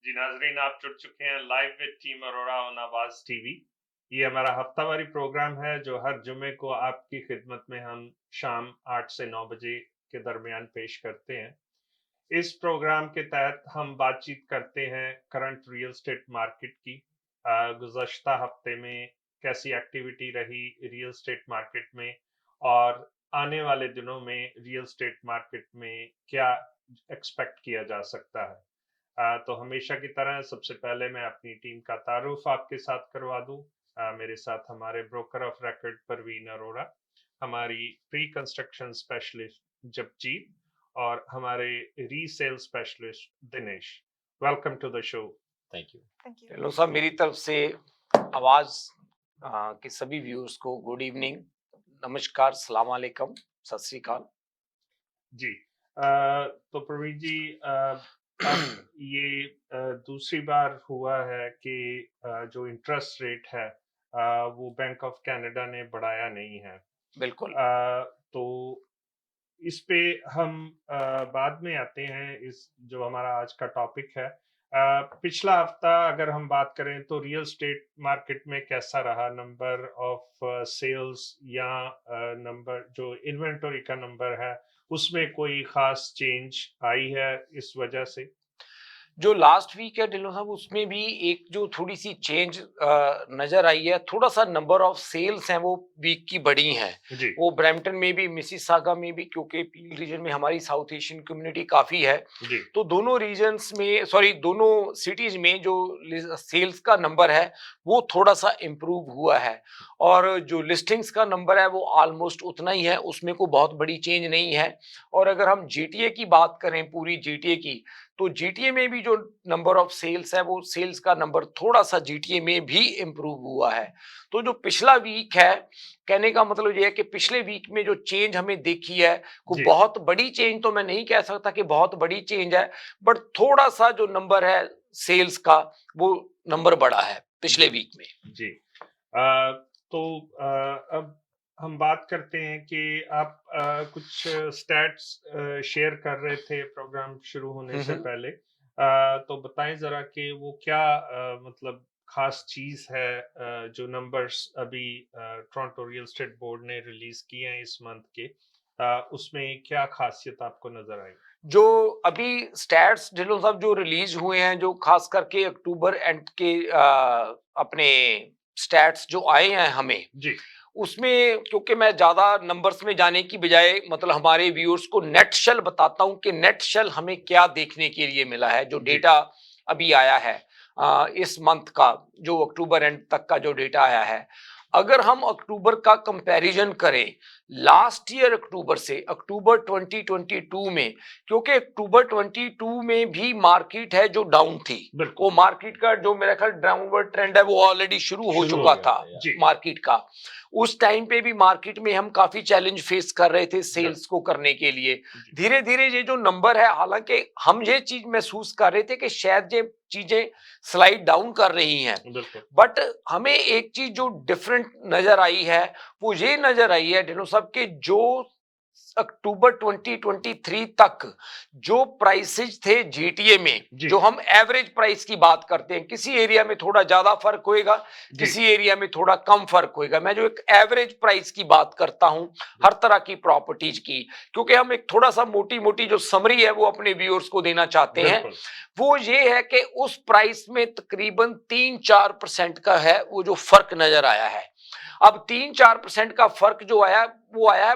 जी नाजरीन, आप जुड़ चुके हैं live with team Arora on आवाज टीवी। ये हमारा हफ्तावारी प्रोग्राम है जो हर जुमे को आपकी खिदमत में हम शाम 8 से 9 बजे के दरमियान पेश करते हैं। इस प्रोग्राम के तहत हम बातचीत करते हैं करंट रियल एस्टेट मार्केट की। गुज़श्ता हफ्ते में कैसी एक्टिविटी रही रियल एस्टेट मार्केट में, और आने वाले दिनों में रियल एस्टेट मार्केट में क्या एक्सपेक्ट किया जा सकता है। तो हमेशा की तरह सबसे पहले मैं अपनी टीम का तारुफ आपके साथ करवा दूं। मेरे साथ हमारे broker of record Parveen Arora, हमारी प्री कंस्ट्रक्शन स्पेशलिस्ट जपजीत, और हमारे resale specialist Dinesh. Welcome to the show. Thank you. Thank you. Hello साहब, मेरी तरफ से आवाज के सभी व्यूअर्स को गुड इवनिंग, नमस्कार, सलाम वालेकुम, सत श्री अकाल। जी तो प्रवीण जी, अब ये दूसरी बार हुआ है कि जो इंटरेस्ट रेट है वो बैंक ऑफ कनाडा ने बढ़ाया नहीं है। बिल्कुल। तो इस पे हम बाद में आते हैं। इस जो हमारा आज का टॉपिक है, पिछला हफ्ता अगर हम बात करें तो रियल स्टेट मार्केट में कैसा रहा, नंबर ऑफ सेल्स या नंबर जो इन्वेंटरी का नंबर है उसमें कोई खास चेंज आई है इस वजह से? जो लास्ट वीक है ढिल्लों साहब, उसमें भी एक जो थोड़ी सी चेंज नजर आई है। थोड़ा सा नंबर ऑफ सेल्स हैं वो वीक की बढ़ी हैं। जी वो ब्रैम्पटन में भी, मिसिसागा में भी, क्योंकि पील रीजन में हमारी साउथ एशियन कम्युनिटी काफी है, जी तो दोनों रीजन्स में, सॉरी दोनों सिटीज में जो सेल्स का नंबर है वो थोड़ा सा इम्प्रूव हुआ है। और जो लिस्टिंग्स का नंबर है वो ऑलमोस्ट उतना ही है, उसमें कोई बहुत बड़ी चेंज नहीं है। और अगर हम जीटीए की बात करें, पूरी जीटीए की, तो जीटीए में भी जो नंबर ऑफ सेल्स है वो सेल्स का नंबर थोड़ा सा जीटीए में भी इम्प्रूव हुआ है। तो जो पिछला वीक है, कहने का मतलब ये है कि पिछले वीक में जो चेंज हमें देखी है, कोई जी बहुत बड़ी चेंज तो मैं नहीं कह सकता कि बहुत बड़ी चेंज है, बट थोड़ा सा जो नंबर है सेल्स का वो नंबर बढ़ा है पिछले वीक में। जी अ, तो अब हम बात करते हैं कि आप कुछ स्टैट्स शेयर कर रहे थे प्रोग्राम शुरू होने से पहले। तो बताएं जरा कि वो क्या मतलब खास चीज है, जो नंबर्स अभी टोरंटो रियल एस्टेट बोर्ड ने रिलीज किए हैं इस मंथ के, उसमें क्या खासियत आपको नजर आई? जो अभी स्टैट्स ढिल्लों साहब जो रिलीज हुए हैं, जो खास करके अक्टूबर एंड के अपने स्टैट्स जो आए हैं हमें, जी उसमें क्योंकि मैं ज्यादा नंबर्स में जाने की बजाय मतलब हमारे व्यूअर्स को नेट शेल बताता हूं कि नेट शेल हमें क्या देखने के लिए मिला है। जो जी डेटा अभी आया है इस मंथ का, जो अक्टूबर एंड तक का जो डेटा आया है, अगर हम अक्टूबर का कंपैरिजन करें लास्ट ईयर अक्टूबर से, अक्टूबर 2022 में, क्योंकि अक्टूबर 22 में भी मार्केट है जो डाउन थी, बिल्कुल वो मार्केट का जो मेरा ख्याल डाउनवर्ड ट्रेंड है वो ऑलरेडी शुरू हो शुरू हो चुका गया था था। जी मार्केट का। उस टाइम पे भी मार्केट में हम काफी चैलेंज फेस कर रहे थे सेल्स को करने के लिए। जी धीरे धीरे ये जो नंबर है, हालांकि हम ये चीज महसूस कर रहे थे कि शायद ये चीजें स्लाइड डाउन कर रही हैं, बिल्कुल बट हमें एक चीज जो डिफरेंट नजर आई है वो ये नजर आई है ढिल्लों साहब के, जो अक्टूबर 2023 तक जो प्राइसेज थे जीटीए में, जी जो हम एवरेज प्राइस की बात करते हैं, किसी एरिया में थोड़ा ज्यादा फर्क होएगा, जी किसी एरिया में थोड़ा कम फर्क होएगा, मैं जो एक एवरेज प्राइस की बात करता हूं हर तरह की प्रॉपर्टीज की, क्योंकि हम एक थोड़ा सा मोटी मोटी जो समरी है वो अपने व्यूअर्स को देना चाहते हैं, बिल्कुल वो ये है कि उस प्राइस में तकरीबन 3-4% का है वो जो फर्क नजर आया है। अब 3-4% का फर्क जो आया वो आया,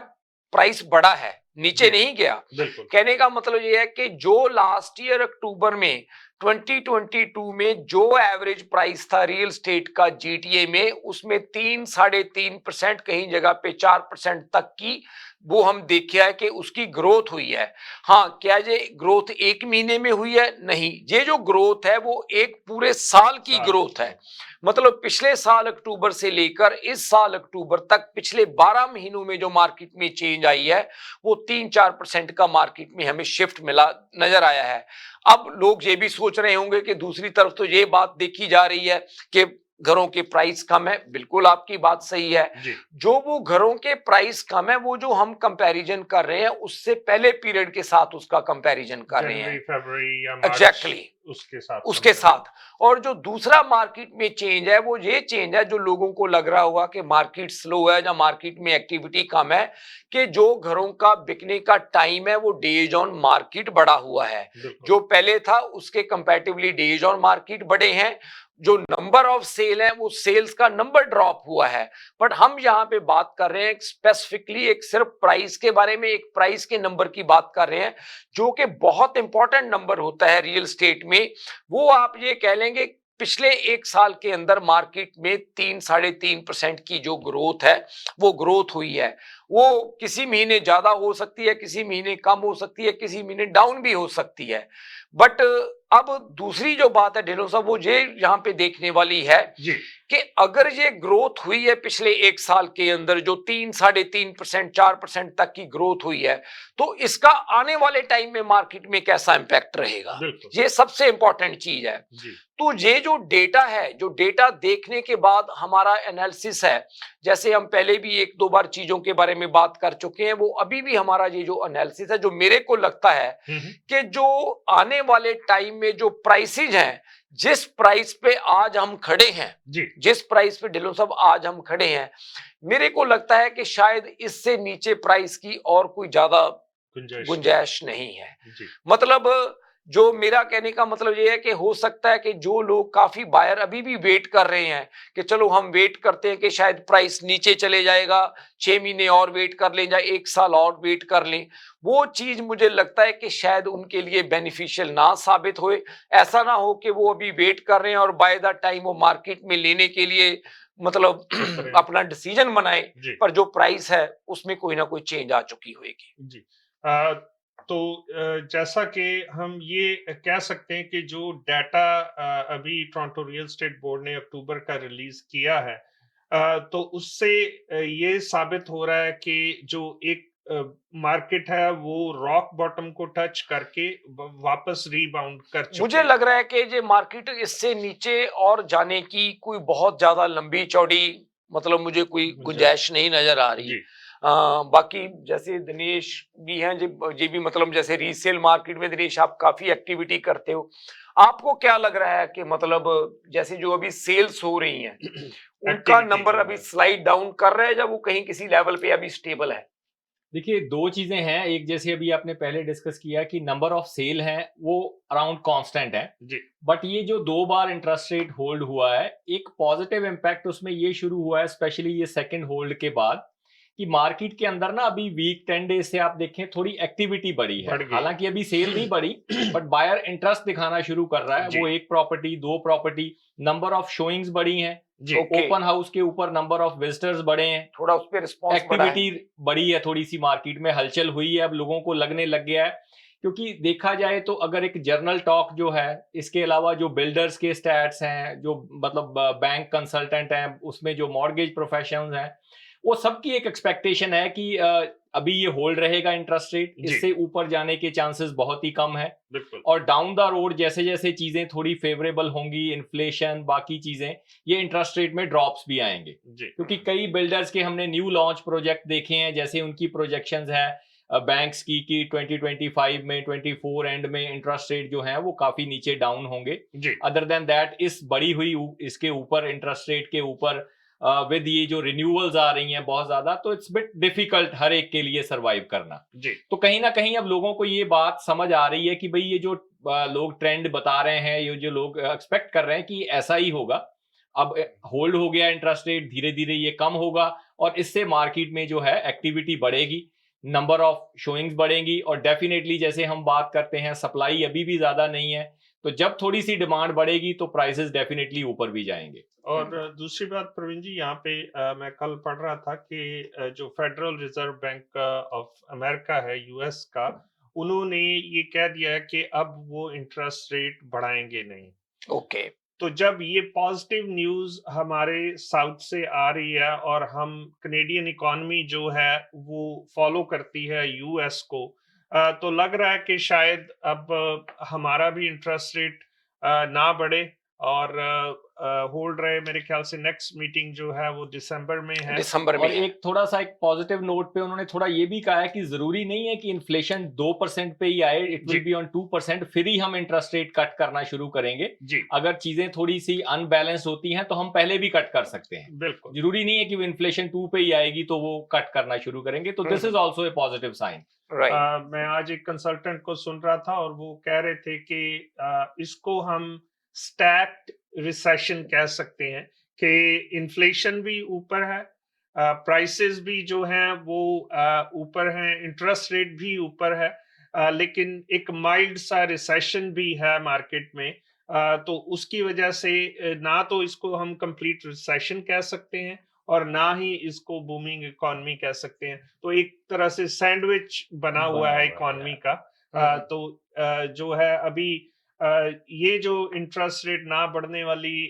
प्राइस बढ़ा है, नीचे जी नहीं गया। बिल्कुल कहने का मतलब ये है कि जो लास्ट ईयर अक्टूबर में 2022 में जो एवरेज प्राइस था रियल स्टेट का जीटीए में, उसमें 3-3.5%, कहीं जगह पे 4% तक की वो हम देखे है कि उसकी ग्रोथ हुई है। हाँ, क्या ये ग्रोथ एक महीने में हुई है? नहीं, ये जो ग्रोथ है वो एक पूरे साल की ग्रोथ है। मतलब पिछले साल अक्टूबर से लेकर इस साल अक्टूबर तक पिछले 12 महीनों में जो मार्केट में चेंज आई है वो 3-4% का मार्केट में हमें शिफ्ट मिला नजर आया है। अब लोग ये भी सोच रहे होंगे कि दूसरी तरफ तो ये बात देखी जा रही है कि घरों के प्राइस कम है, बिल्कुल आपकी बात सही है। जी जो वो घरों के प्राइस कम है, वो जो हम कंपैरिजन कर रहे हैं उससे पहले पीरियड के साथ उसका कंपैरिजन कर रहे जनवरी हैं। फरवरी या मार्च एग्जैक्टली उसके साथ उसके कंपेयर। साथ। और जो दूसरा मार्केट में चेंज है वो ये चेंज है, जो लोगों को लग रहा होगा कि मार्केट स्लो है या मार्केट में एक्टिविटी कम है, कि जो घरों का बिकने का टाइम है वो डेज ऑन मार्केट बढ़ा हुआ है। बिल्कुल जो पहले था उसके कंपैरेटिवली डेज ऑन मार्केट बढ़े हैं। जो नंबर ऑफ सेल है वो सेल्स का नंबर ड्रॉप हुआ है। बट हम यहाँ पे बात कर रहे हैं स्पेसिफिकली एक सिर्फ प्राइस के बारे में, एक प्राइस के नंबर की बात कर रहे हैं, जो कि बहुत इंपॉर्टेंट नंबर होता है रियल स्टेट में। वो आप ये कह लेंगे पिछले एक साल के अंदर मार्केट में 3-3.5% की जो ग्रोथ है वो ग्रोथ हुई है। वो किसी महीने ज्यादा हो सकती है, किसी महीने कम हो सकती है, किसी महीने डाउन भी हो सकती है। बट अब दूसरी जो बात है ढिल्लों साहब, वो ये यहाँ पे देखने वाली है जी कि अगर ये ग्रोथ हुई है पिछले एक साल के अंदर, जो 3-3.5% 4% तक की ग्रोथ हुई है, तो इसका आने वाले टाइम में मार्केट में कैसा इंपैक्ट रहेगा, बिल्कुल ये सबसे इंपॉर्टेंट चीज है। जी तो ये जो डेटा है, जो डेटा देखने के बाद हमारा एनालिसिस है, जैसे हम पहले भी एक दो बार चीजों के बारे में बात कर चुके हैं, वो अभी भी हमारा ये जो एनालिसिस है, जो मेरे को लगता है हम्म, कि जो आने वाले टाइम में जो प्राइसेज हैं, जिस प्राइस पे आज हम खड़े हैं, जी जिस प्राइस पे ढिल्लों साहब आज हम खड़े हैं, मेरे को लगता है कि शायद इससे नीचे प्राइस की और कोई ज्यादा गुंजाइश नहीं गुंजाइश नहीं है। जी मतलब जो मेरा कहने का मतलब ये है कि हो सकता है कि जो लोग, काफी बायर अभी भी वेट कर रहे हैं कि चलो हम वेट करते हैं कि शायद प्राइस नीचे चले जाएगा, 6 महीने और वेट कर लें या एक साल और वेट कर लें, वो चीज मुझे लगता है कि शायद उनके लिए बेनिफिशियल ना साबित होए। ऐसा ना हो कि वो अभी वेट कर रहे हैं और बाय द टाइम वो मार्केट में लेने के लिए मतलब उतरे अपना डिसीजन बनाए, जी पर जो प्राइस है उसमें कोई ना कोई चेंज आ चुकी होगी। जी अ, तो जैसा कि हम ये कह सकते हैं कि जो डाटा अभी टोरंटो रियल एस्टेट बोर्ड ने अक्टूबर का रिलीज किया है, तो उससे ये साबित हो रहा है कि जो एक मार्केट है वो रॉक बॉटम को टच करके वापस रीबाउंड कर चुके मुझे हैं। लग रहा है कि ये मार्केट इससे नीचे और जाने की कोई बहुत ज्यादा लंबी चौड़ी मतलब मुझे कोई गुंजाइश गुंजाइश नहीं नजर आ रही। जी बाकी जैसे दिनेश भी हैं, ये भी मतलब जैसे रीसेल मार्केट में दिनेश आप काफी एक्टिविटी करते हो, आपको क्या लग रहा है कि मतलब जैसे जो अभी सेल्स हो रही हैं उनका एक्टिविटी नंबर जो अभी है स्लाइड डाउन कर रहा है या वो कहीं किसी लेवल पे अभी स्टेबल है? देखिए, 2 चीज़ें हैं। एक जैसे अभी आपने पहले डिस्कस किया कि नंबर ऑफ सेल हैं, वो अराउंड कांस्टेंट है। जी बट ये जो 2 बार इंटरेस्ट रेट होल्ड हुआ है, एक पॉजिटिव इम्पैक्ट उसमें ये शुरू हुआ है, स्पेशली ये सेकंड होल्ड के बाद, कि मार्केट के अंदर ना अभी वीक 10 डेज़ से आप देखें थोड़ी एक्टिविटी बढ़ी है। बढ़ गई हालाँकि अभी सेल नहीं बढ़ी, बट बायर इंटरेस्ट दिखाना शुरू कर रहा है। जी वो 1 प्रॉपर्टी, 2 प्रॉपर्टी, नंबर ऑफ शोइंग्स बढ़ी हैं। जी ओके, ओपन हाउस के ऊपर नंबर ऑफ विजिटर्स बढ़े हैं। थोड़ा उस पर रिस्पॉन्स बढ़ा है। एक्टिविटी बढ़ी है, थोड़ी-सी मार्केट में हलचल हुई है, अब लोगों को लगने लग गया है। क्योंकि देखा जाए तो अगर एक जर्नल टॉक जो है, इसके अलावा जो बिल्डर्स के स्टैट्स हैं, जो मतलब बैंक कंसल्टेंट हैं, उसमें जो मॉर्गेज प्रोफेशनल्स हैं, वो सबकी एक एक्सपेक्टेशन है कि अभी ये होल्ड रहेगा इंटरेस्ट रेट, जी इससे ऊपर जाने के चांसेस बहुत ही कम है। बिल्कुल और डाउन द रोड जैसे-जैसे चीज़ें थोड़ी फेवरेबल होंगी, इन्फ्लेशन, बाकी चीज़ें, ये इंटरेस्ट रेट में ड्रॉप्स भी आएँगे। जी क्योंकि कई बिल्डर्स के हमने न्यू लॉन्च प्रोजेक्ट देखे हैं, जैसे उनकी प्रोजेक्शंस है बैंक्स की कि 2025 में, 24 एंड में इंटरेस्ट रेट जो है वो काफ़ी नीचे डाउन होंगे। जी अदर देन दैट इस बढ़ी हुई इसके ऊपर इंटरेस्ट रेट के ऊपर विद ये जो रिन्यूअल्स आ रही हैं बहुत ज़्यादा, तो इट्स बिट डिफिकल्ट हर एक के लिए सर्वाइव करना। जी तो कहीं न कहीं अब लोगों को ये बात समझ आ रही है कि भई ये जो लोग ट्रेंड बता रहे हैं, ये जो लोग एक्सपेक्ट कर रहे हैं कि ऐसा ही होगा। अब होल्ड हो गया इंटरेस्ट रेट, धीरे-धीरे ये कम होगा और इससे मार्केट में जो है एक्टिविटी बढ़ेगी, नंबर ऑफ शोइंग्स बढ़ेंगी और डेफिनिटली जैसे हम बात करते हैं सप्लाई अभी भी ज़्यादा नहीं है, तो जब थोड़ी-सी डिमांड बढ़ेगी तो प्राइसेज़ डेफिनिटली ऊपर भी जाएँगे। और दूसरी बात प्रवीण जी, यहाँ पे मैं कल पढ़ रहा था कि जो federal reserve bank of America है, यूएस का, उन्होंने ये कह दिया है कि अब वो इंटरेस्ट रेट बढ़ाएंगे नहीं। ओके, तो जब ये पॉजिटिव न्यूज़ हमारे साउथ से आ रही है और हम कनेडियन इकॉनमी जो है वो फॉलो करती है यूएस को, तो लग रहा है कि शायद अब हमारा भी इंटरेस्ट रेट ना बढ़े और होल्ड रहे। मेरे ख्याल से नेक्स्ट मीटिंग जो है वो दिसंबर में है। दिसंबर में और है। एक थोड़ा सा एक पॉजिटिव नोट पे उन्होंने थोड़ा ये भी कहा है कि जरूरी नहीं है कि इन्फ्लेशन 2% पे ही आए, इट जी विल बी ऑन 2%, फिर ही हम इंटरेस्ट रेट कट करना शुरू करेंगे। जी अगर चीजें थोड़ी सी अनबैलेंस होती हैं तो हम पहले भी कट कर सकते हैं। बिल्कुल। जरूरी नहीं है कि वो इन्फ्लेशन 2 पे ही आएगी तो वो कट करना शुरू करेंगे, तो this is also a positive sign. Right. मैं आज एक कंसल्टेंट को सुन रहा था और वो कह रहे थे कि इसको हम स्टैक्ड रिसेशन कह सकते हैं कि इन्फ्लेशन भी ऊपर है, प्राइसेस भी जो हैं वो ऊपर हैं, इंटरेस्ट रेट भी ऊपर है, लेकिन एक माइल्ड सा रिसेशन भी है मार्केट में। तो उसकी वजह से ना तो इसको हम कंप्लीट रिसेशन कह सकते हैं और ना ही इसको बूमिंग इकोनॉमी कह सकते हैं। तो एक तरह से सैंडविच बना हुआ है इकोनॉमी का। तो जो है अभी ये जो इंटरेस्ट रेट ना बढ़ने वाली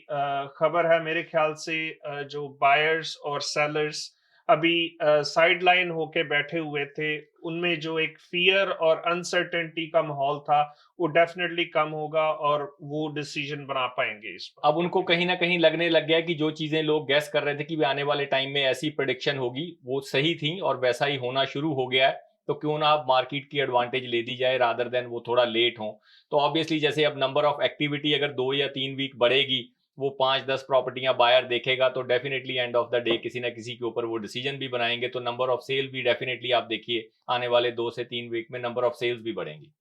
खबर है, मेरे ख्याल से जो बायर्स और सेलर्स अभी साइड लाइन होके बैठे हुए थे, उनमें जो एक फियर और अनसर्टेनिटी का माहौल था वो डेफिनेटली कम होगा और वो डिसीजन बना पाएंगे इस पर। अब उनको कहीं ना कहीं लगने लग गया कि जो चीजें लोग गैस कर रहे थे कि भी आने वाले टाइम में ऐसी प्रेडिक्शन होगी, वो सही थी और वैसा ही होना शुरू हो गया है। तो क्यों ना अब मार्केट की एडवांटेज ले दी जाए रादर देन वो थोड़ा लेट हो। तो ऑब्वियसली जैसे अब नंबर ऑफ एक्टिविटी अगर 2 या 3 वीक बढ़ेगी, वो 5-10 प्रॉपर्टियां बायर देखेगा, तो definitely end of the day किसी ना किसी के ऊपर वो डिसीजन भी बनाएंगे। तो नंबर ऑफ सेल भी डेफिनेटली आप देखिए आने वाले 2 से 3 वीक में नंबर ऑफ सेल्स भी बढ़ेंगी।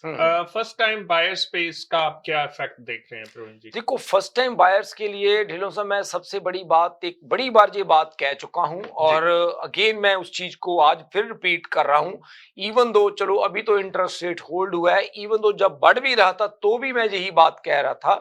फर्स्ट टाइम बायर्स पे इसका आप क्या इफेक्ट देख रहे हैं प्रवीण जी? देखो, फर्स्ट टाइम बायर्स के लिए ढिल्लों साहब, मैं सबसे बड़ी बात, एक बड़ी बार ये बात कह चुका हूं और अगेन मैं उस चीज को आज फिर रिपीट कर रहा हूं। इवन दो चलो अभी तो इंटरेस्ट रेट होल्ड हुआ है, इवन दो जब बढ़ भी रहा था तो भी मैं यही बात कह रहा था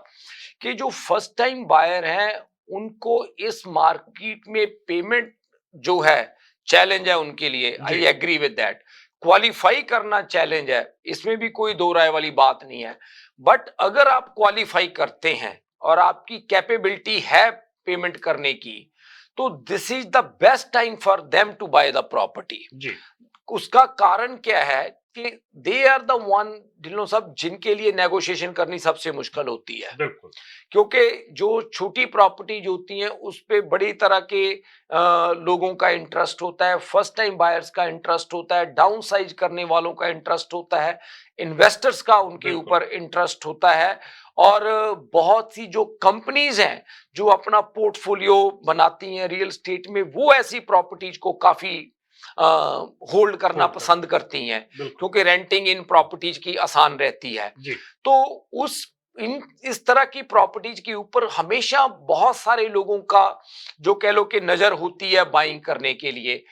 कि जो फर्स्ट टाइम बायर हैं उनको इस मार्केट में पेमेंट जो है चैलेंज है उनके लिए। आई जी एग्री विद दैट। क्वालिफाई करना चैलेंज है, इसमें भी कोई दो राय वाली बात नहीं है। बट अगर आप क्वालिफाई करते हैं और आपकी कैपेबिलिटी है पेमेंट करने की, तो this is the best time for them to buy the property. जी उसका कारण क्या है कि they are the one, Dhillon sahab, जिनके लिए नेगोशिएशन करनी सबसे मुश्किल होती है। बिल्कुल। क्योंकि जो छोटी प्रॉपर्टी जो होती हैं उस पे बड़ी तरह के लोगों का इंटरेस्ट होता है, फर्स्ट टाइम बायर्स का इंटरेस्ट होता है, डाउन साइज करने वालों का इंटरेस्ट होता है, इन्वेस्टर्स का उनके बिल्कुल। ऊपर इंटरेस्ट होता है। और बहुत सी जो कंपनीज हैं जो अपना पोर्टफोलियो बनाती हैं रियल एस्टेट में, वो ऐसी प्रॉपर्टीज को काफी होल्ड करना होल्ड पसंद करती हैं, बिल्कुल। क्योंकि रेंटिंग इन प्रॉपर्टीज की आसान रहती है। जी तो उस इन इस तरह की प्रॉपर्टीज के ऊपर हमेशा बहुत सारे लोगों का जो कह लो कि नजर होती है बाइंग करने के लिए।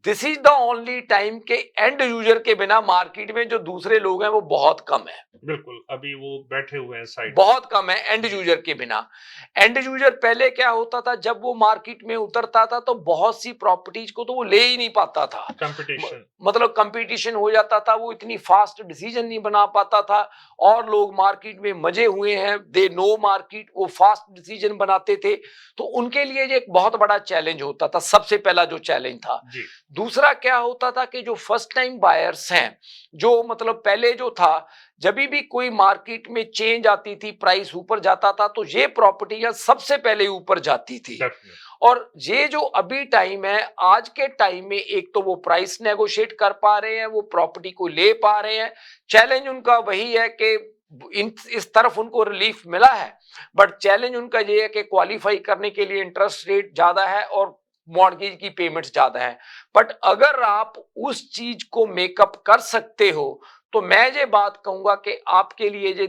This is the only time के एंड यूजर के बिना मार्केट में जो दूसरे लोग हैं वो बहुत कम है, बिल्कुल। अभी वो बैठे हुए हैं साइड। बहुत कम है एंड यूजर के बिना। एंड यूजर पहले क्या होता था, जब वो मार्केट में उतरता था तो बहुत सी प्रॉपर्टीज को तो वो ले ही नहीं पाता था। कंपटीशन। मतलब कंपटीशन हो जाता था, वो इतनी फास्ट डिसीजन नहीं बना पाता था। और लोग मार्केट में मजे हुए हैं, दे नो मार्केट, वो फास्ट डिसीजन बनाते थे। तो उनके लिए ये एक बहुत बड़ा चैलेंज होता था, सबसे पहला जो चैलेंज था। जी दूसरा क्या होता था कि जो फर्स्ट टाइम बायर्स हैं, जो मतलब पहले जो था, जब भी कोई मार्केट में चेंज आती थी, प्राइस ऊपर जाता था, तो ये प्रॉपर्टियां सबसे पहले ऊपर जाती थी। डेफिनेटली। और ये जो अभी टाइम है, आज के टाइम में, एक तो वो प्राइस नेगोशिएट कर पा रहे हैं, वो प्रॉपर्टी को ले पा रहे हैं। चैलेंज उनका वही है कि इस तरफ उनको रिलीफ मिला है, बट चैलेंज उनका ये है कि क्वालिफाई करने के लिए इंटरेस्ट रेट ज्यादा है और मॉर्गेज की पेमेंट्स ज्यादा है। बट अगर आप उस चीज को मेकअप कर सकते हो, तो मैं ये बात कहूंगा कि आपके लिए ये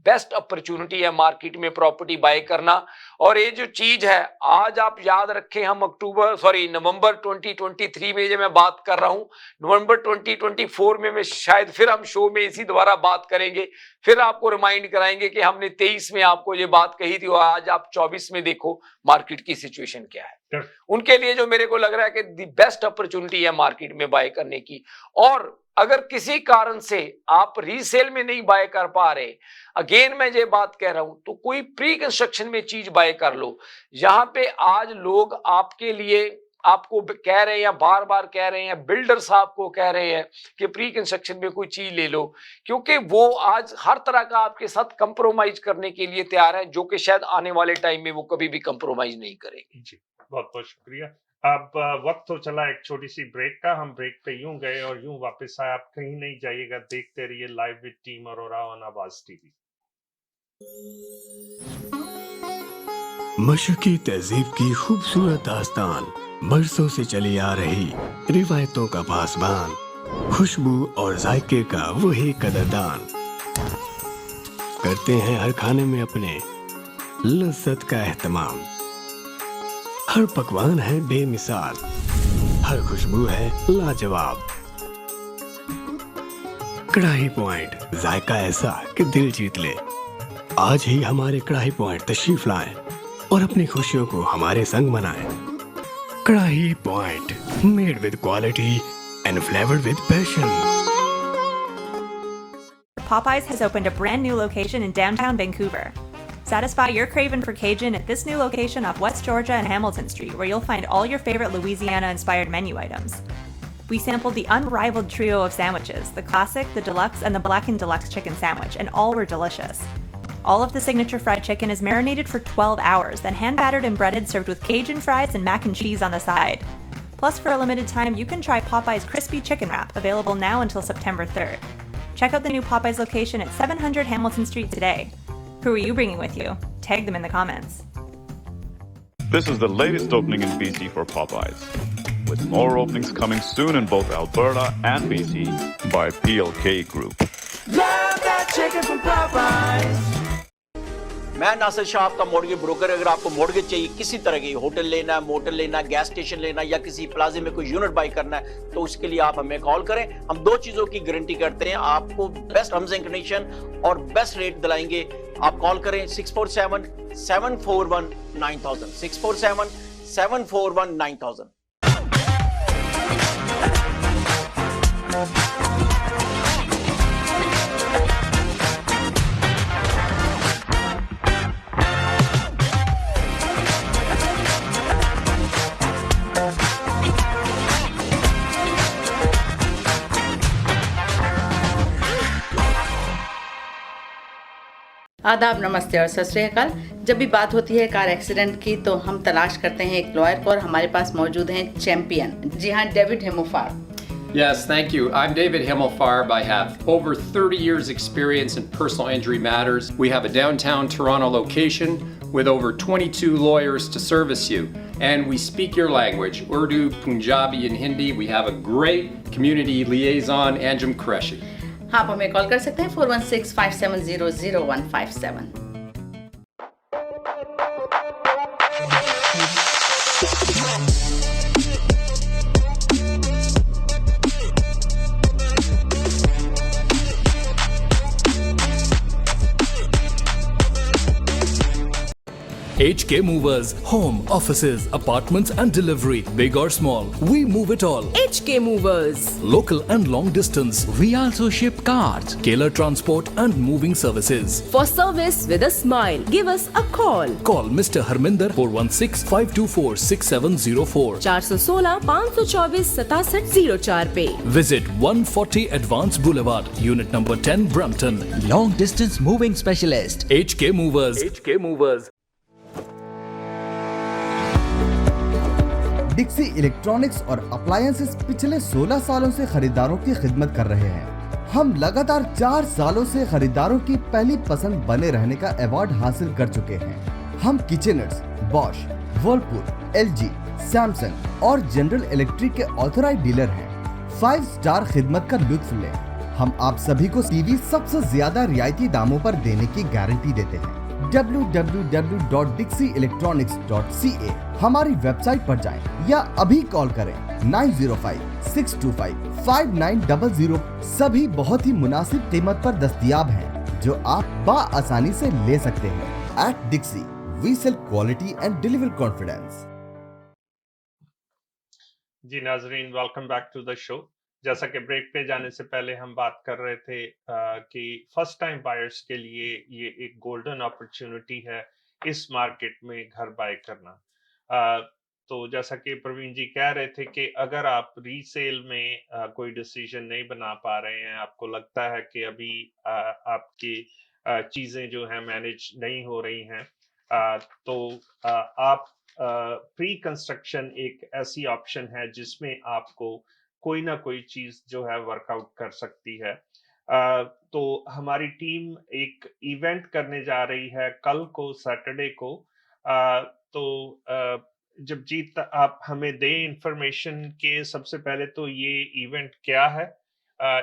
बेस्ट अपॉर्चुनिटी है मार्केट में प्रॉपर्टी बाय करना। और ये जो चीज है, आज आप याद रखें, हम नवंबर 2023 में जो मैं बात कर रहा हूं, नवंबर 2024 में शायद फिर हम शो में इसी दोबारा बात करेंगे, फिर आपको रिमाइंड कराएंगे कि हमने 23 में आपको ये बात कही थी और आज आप 24 में देखो मार्केट की सिचुएशन क्या है। उनके लिए जो मेरे को लग रहा है कि दी बेस्ट अपॉर्चुनिटी है मार्केट में बाय करने की। और अगर किसी कारण से आप रीसेल में नहीं बाय कर पा रहे, अगेन मैं ये बात कह रहा हूं, तो कोई प्री कंस्ट्रक्शन में चीज बाय कर लो। यहां पे आज लोग आपके लिए आपको कह रहे हैं या बार बार कह रहे हैं, बिल्डर्स आपको कह रहे हैं कि प्री कंस्ट्रक्शन में कोई चीज ले लो, क्योंकि वो आज हर तरह का आपके साथ कंप्रोमाइज करने के लिए तैयार है, जो कि शायद आने वाले टाइम में वो कभी भी कंप्रोमाइज नहीं करेंगे। जी, बहुत बहुत शुक्रिया। अब वक्त तो चला एक छोटी सी ब्रेक का, हम ब्रेक पे यूं गए और यूं वापस आए। आप कहीं नहीं जाइएगा, देखते रहिए live with team Arora on आवाज टीवी। मशरकी तहजीब की खूबसूरत दास्तान, बरसों से चली आ रही रिवायतों का पासबान, खुशबू और जायके का वही कदरदान, करते हैं हर खाने में अपने लज्जत का एहतमाम। हर पकवान है बेमिसाल, हर खुशबू है लाजवाब। कढ़ाई पॉइंट, जायका ऐसा कि दिल जीत ले। आज ही हमारे कढ़ाई पॉइंट तशरीफ लाएं और अपनी खुशियों को हमारे संग मनाएं। कढ़ाई point, made with quality and flavored with passion. Popeyes has opened a brand new location in downtown Vancouver. Satisfy your craving for Cajun at this new location off West Georgia and Hamilton Street, where you'll find all your favorite Louisiana-inspired menu items. We sampled the unrivaled trio of sandwiches, the classic, the deluxe, and the blackened deluxe chicken sandwich, and all were delicious. All of the signature fried chicken is marinated for 12 hours, then hand-battered and breaded, served with Cajun fries and mac and cheese on the side. Plus, for a limited time, you can try Popeye's Crispy Chicken Wrap, available now until September 3rd. Check out the new Popeye's location at 700 Hamilton Street today. Who are you bringing with you? Tag them in the comments. This is the latest opening in BC for Popeyes, with more openings coming soon in both Alberta and BC by PLK Group. Love that chicken from Popeyes. मैं नासिर शाह आपका mortgage broker. अगर आपको mortgage चाहिए किसी तरह की, hotel लेना है, मोटल लेना है, गैस स्टेशन लेना है या किसी प्लाजे में कोई यूनिट बाई करना है, तो उसके लिए आप हमें कॉल करें। हम दो चीजों की गारंटी करते हैं, आपको बेस्ट टर्म्स एंड कंडीशन और बेस्ट रेट दिलाएंगे। आप कॉल करें 647-741-9000, 647-741-9000। आदाब, नमस्ते और सत श्री अकाल। जब भी बात होती है कार एक्सीडेंट की तो हम तलाश करते हैं एक लॉयर को, और हमारे पास मौजूद हैं चैंपियन। जी हाँ, David हेमोफार। Yes, thank you. I'm David Himmelfarb. I have over 30 years experience in personal injury matters. We have a downtown Toronto location with over 22 lawyers to service you. And we speak your language, Urdu, Punjabi and Hindi. We have a great community liaison, Anjum Qureshi. आप हमें call कर सकते हैं 416-570-0157। HK Movers, home, offices, apartments and delivery, big or small, we move it all. HK Movers. Local and long distance, we also ship cars, Keller transport and moving services. For service with a smile, give us a call. Call Mr. Harminder 416-524-6704. 416-524-6704 पे. Visit 140 Advanced Boulevard, Unit number 10, Brampton. Long distance moving specialist. HK Movers. HK Movers. Dixie electronics और appliances पिछले 16 सालों से खरीदारों की खिदमत कर रहे हैं। हम लगातार 4 सालों से खरीदारों की पहली पसंद बने रहने का अवार्ड हासिल कर चुके हैं। हम किचनर्स, बॉश, वर्लपूल, LG, सैमसंग और जनरल इलेक्ट्रिक के ऑथराइज्ड डीलर हैं। 5 स्टार खिदमत का लुत्फ लें। हम आप सभी को टीवी सबसे ज्यादा रियायती दामों पर देने की गारंटी देते हैं। www.dixieelectronics.ca हमारी वेबसाइट पर जाएं या अभी कॉल करें 905-625-5900। सभी बहुत ही मुनासिब कीमत पर दस्तयाब हैं, जो आप बाआसानी से ले सकते हैं। At Dixie, we sell quality and deliver confidence. जी नाजरीन, welcome back to the show. जैसा कि ब्रेक पे जाने से पहले हम बात कर रहे थे कि फर्स्ट टाइम बायर्स के लिए ये एक गोल्डन अपॉर्चुनिटी है इस मार्केट में घर बाय करना। तो जैसा कि प्रवीण जी कह रहे थे कि अगर आप रीसेल में कोई डिसीजन नहीं बना पा रहे हैं, आपको लगता है कि अभी आपकी चीजें जो हैं मैनेज नहीं हो रही हैं, तो आप प्री कंस्ट्रक्शन एक ऐसी ऑप्शन है जिसमें आपको कोई ना कोई चीज जो है वर्कआउट कर सकती है। तो हमारी टीम एक इवेंट करने जा रही है कल को सैटरडे को। तो जब जीत आप हमें दें इंफॉर्मेशन के सबसे पहले तो ये इवेंट क्या है,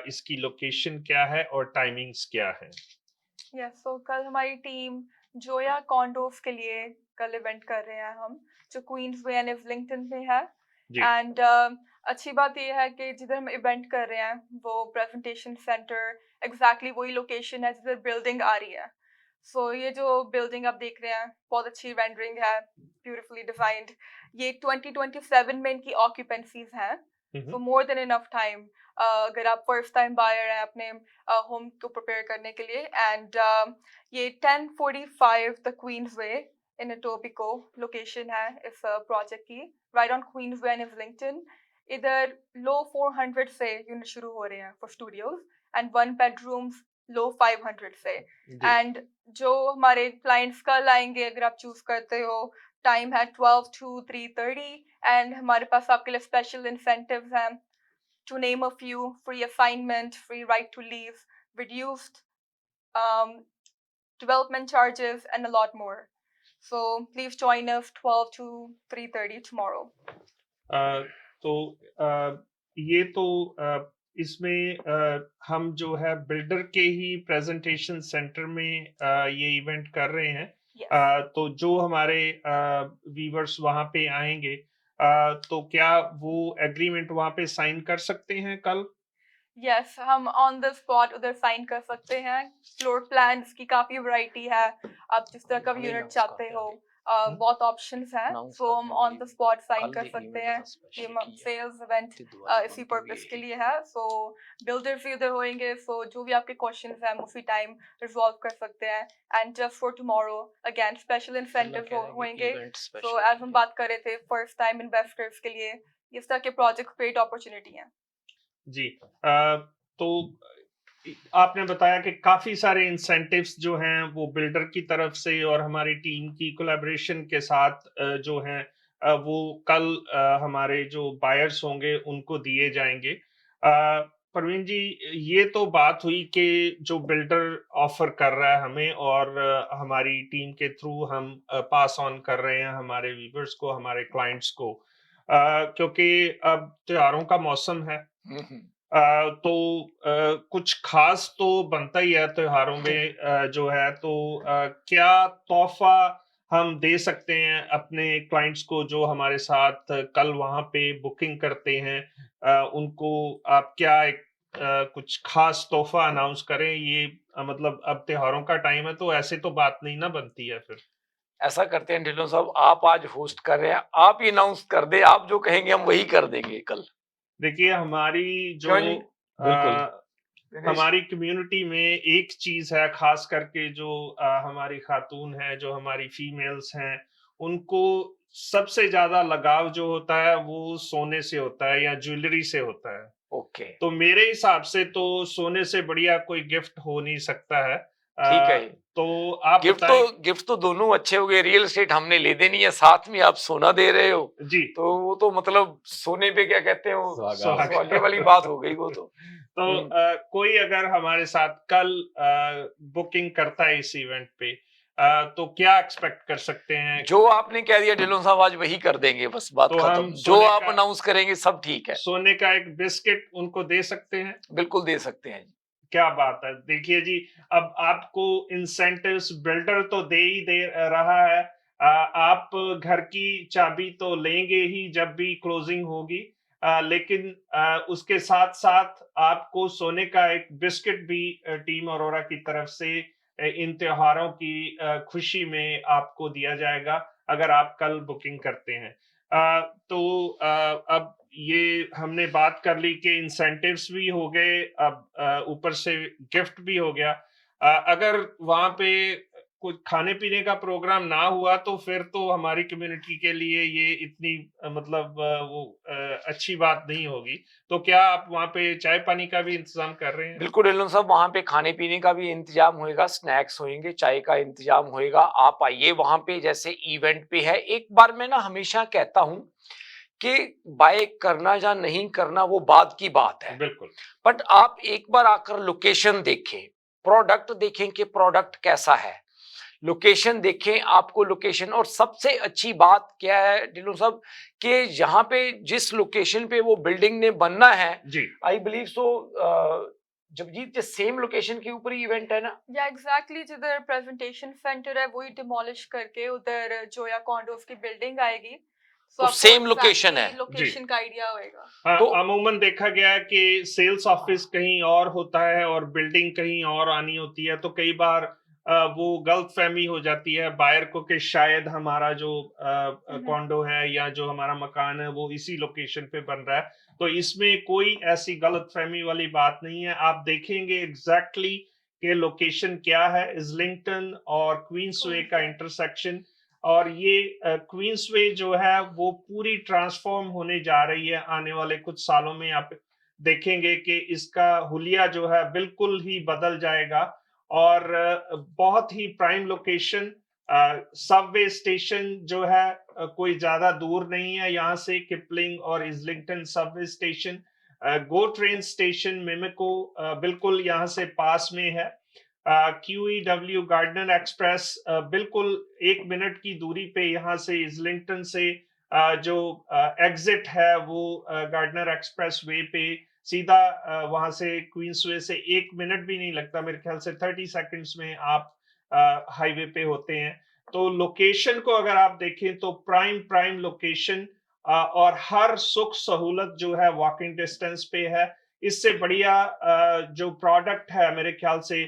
इसकी लोकेशन क्या है और टाइमिंग्स क्या है। यस, तो कल हमारी टीम जोया कॉन्डोज के लिए कल इवेंट कर रहे हैं हम, जो क्वींसवे एंड इवलिंगटन में है। जी। एंड अच्छी बात यह है कि जिधर हम इवेंट कर रहे हैं वो प्रेजेंटेशन सेंटर एग्जैक्टली वही लोकेशन है जिधर बिल्डिंग आ रही है। सो ये जो बिल्डिंग आप देख रहे हैं बहुत अच्छी रेंडरिंग है, ब्यूटीफुली डिजाइंड। ये 2027 में इनकी ऑक्यूपेंसीज हैं, सो मोर देन इनफ टाइम अगर आप फर्स्ट टाइम बायर हैं अपने होम को प्रिपेयर करने के लिए। एंड ये 1045 द क्वींसवे इन एटोबिको लोकेशन है इस प्रोजेक्ट की, राइट ऑन क्वींसवे एंड इवलिंगटन। इधर लो 400 से यूनिट शुरू हो रहे हैं फॉर स्टूडियोज एंड 1 बेडरूम्स लो 500 से। एंड जो हमारे क्लाइंट्स कल आएंगे अगर आप चूज करते हो, टाइम है 12 to 3:30 एंड हमारे पास आपके लिए स्पेशल इंसेंटिव्स हैं, to name a few: free assignment, free right to leave, reduced development charges, and a lot more. So please join us 12 to 3:30 tomorrow. तो ये तो इसमें हम जो है बिल्डर के ही प्रेजेंटेशन सेंटर में ये इवेंट कर रहे हैं। तो जो हमारे व्यूअर्स वहां पे आएंगे, तो क्या वो एग्रीमेंट वहां पे साइन कर सकते हैं कल? यस, हम ऑन द स्पॉट उधर साइन कर सकते हैं। फ्लोर प्लान्स की काफी वैरायटी है, आप जिस तरह का यूनिट चाहते हो बहुत ऑप्शंस हैं, सो हम ऑन द स्पॉट साइन कर सकते हैं। ये सेल्स इवेंट इसी पर्पस के लिए है। सो बिल्डर्स भी उधर होंगे, सो जो भी आपके क्वेश्चंस हैं उसी टाइम रिजॉल्व कर सकते हैं। And just for tomorrow again special incentive होंगे। सो एज हम बात कर रहे थे फर्स्ट टाइम इन्वेस्टर्स के लिए इस तरह के प्रोजेक्ट ग्रेट अपॉर्चुनिटी हैं। जी। तो आपने बताया कि काफी सारे इंसेंटिव्स जो हैं वो बिल्डर की तरफ से और हमारी टीम की कोलैबोरेशन के साथ जो हैं वो कल हमारे जो बायर्स होंगे उनको दिए जाएंगे। प्रवीण जी, ये तो बात हुई कि जो बिल्डर ऑफर कर रहा है हमें और हमारी टीम के थ्रू हम पास ऑन कर रहे हैं हमारे व्यूअर्स को, हमारे क्लाइंट्स को, क्योंकि अब त्योहारों का मौसम है। तो कुछ खास तो बनता ही है त्योहारों में जो है, तो क्या तोहफा हम दे सकते हैं अपने क्लाइंट्स को जो हमारे साथ कल वहां पे बुकिंग करते हैं? उनको आप क्या एक कुछ खास तोहफा अनाउंस करें? ये मतलब अब त्योहारों का टाइम है तो ऐसे तो बात नहीं ना बनती है। फिर ऐसा करते हैं ढिल्लों साहब, आप आज होस्ट कर रहे हैं, आप ही अनाउंस कर दे, आप जो कहेंगे हम वही कर देंगे कल। देखिए, हमारी जो हमारी कम्युनिटी में एक चीज है खास करके, जो हमारी खातून है, जो हमारी फीमेल्स हैं, उनको सबसे ज्यादा लगाव जो होता है वो सोने से होता है या ज्वेलरी से होता है। ओके। तो मेरे हिसाब से तो सोने से बढ़िया कोई गिफ्ट हो नहीं सकता है। ठीक है। तो आप गिफ्ट तो दोनों अच्छे हो गए। रियल एस्टेट हमने ले देनी है, साथ में आप सोना दे रहे हो जी, तो वो तो मतलब सोने पे क्या कहते हैं, सुहागे वाली बात हो गई वो तो। कोई अगर हमारे साथ कल बुकिंग करता है इस इवेंट पे, तो क्या एक्सपेक्ट कर सकते हैं? जो आपने कह दिया ढिल्लों साहब आज वही कर देंगे, बस बात तो खत्म। जो आप अनाउंस करेंगे सब ठीक है। सोने का एक बिस्किट उनको दे सकते हैं? बिल्कुल दे सकते हैं। क्या बात है। देखिए जी, अब आपको इंसेंटिव्स बिल्डर तो दे ही दे रहा है, आप घर की चाबी तो लेंगे ही जब भी क्लोजिंग होगी, लेकिन उसके साथ साथ आपको सोने का एक बिस्किट भी टीम अरोरा की तरफ से इन त्योहारों की खुशी में आपको दिया जाएगा अगर आप कल बुकिंग करते हैं। तो अब ये हमने बात कर ली कि इंसेंटिव्स भी हो गए, अब ऊपर से गिफ्ट भी हो गया। अगर वहां पे कुछ खाने पीने का प्रोग्राम ना हुआ तो फिर तो हमारी कम्युनिटी के लिए ये इतनी मतलब अच्छी बात नहीं होगी। तो क्या आप वहाँ पे चाय पानी का भी इंतजाम कर रहे हैं? बिल्कुल ढिल्लों साहब, वहाँ पे खाने पीने का भी इंतजाम होएगा, स्नैक्स होंगे, चाय का इंतजाम होएगा। आप आइए वहाँ पे, जैसे इवेंट पे है। एक बार मैं ना हमेशा कहता हूँ कि बाय करना या नहीं करना वो बाद की बात है, बिल्कुल। बट आप एक बार आकर लोकेशन देखें, प्रोडक्ट देखें कि प्रोडक्ट कैसा है, लोकेशन देखें, आपको लोकेशन। और सबसे अच्छी बात क्या है ढिल्लों साहब, कि यहाँ पे जिस लोकेशन पे वो बिल्डिंग ने बनना है, जी, I believe so, Jagjit, same location के ऊपर ही इवेंट है ना? या एग्जैक्टली, जिधर प्रेजेंटेशन सेंटर है वही डिमोलिश करके उधर जोया कॉन्डोज की बिल्डिंग आएगी। तो सेम लोकेशन है। लोकेशन का आइडिया होएगा। हाँ, तो अमूमन देखा गया है कि सेल्स ऑफिस कहीं और होता है और बिल्डिंग कहीं और आनी होती है, तो कई बार वो गलतफहमी हो जाती है बायर को कि शायद हमारा जो कॉन्डो है या जो हमारा मकान है वो इसी लोकेशन पे बन रहा है। तो इसमें कोई ऐसी गलतफहमी वाली बात नहीं है। आप देखेंगे एग्जैक्टली कि लोकेशन क्या है, इस्लिंगटन और क्वींसवे का इंटरसेक्शन। और ये क्वींसवे जो है वो पूरी ट्रांसफॉर्म होने जा रही है आने वाले कुछ सालों में। आप देखेंगे कि इसका हुलिया जो है बिल्कुल ही बदल जाएगा और बहुत ही प्राइम लोकेशन। सबवे स्टेशन जो है कोई ज्यादा दूर नहीं है यहाँ से, किपलिंग और इस्लिंगटन सबवे स्टेशन। गो ट्रेन स्टेशन मिमिको बिल्कुल यहाँ से पास में है। QEW गार्डनर एक्सप्रेस बिल्कुल 1 मिनट की दूरी पे यहाँ से इस्लिंगटन से जो एग्जिट है वो गार्डनर एक्सप्रेस वे पे सीधा वहां से क्वींसवे से 1 मिनट भी नहीं लगता, मेरे ख्याल से 30 सेकंड्स में आप हाईवे पे होते हैं। तो लोकेशन को अगर आप देखें तो प्राइम लोकेशन और हर सुख सहूलत जो है वॉकिंग डिस्टेंस पे है। इससे बढ़िया जो प्रोडक्ट है मेरे ख्याल से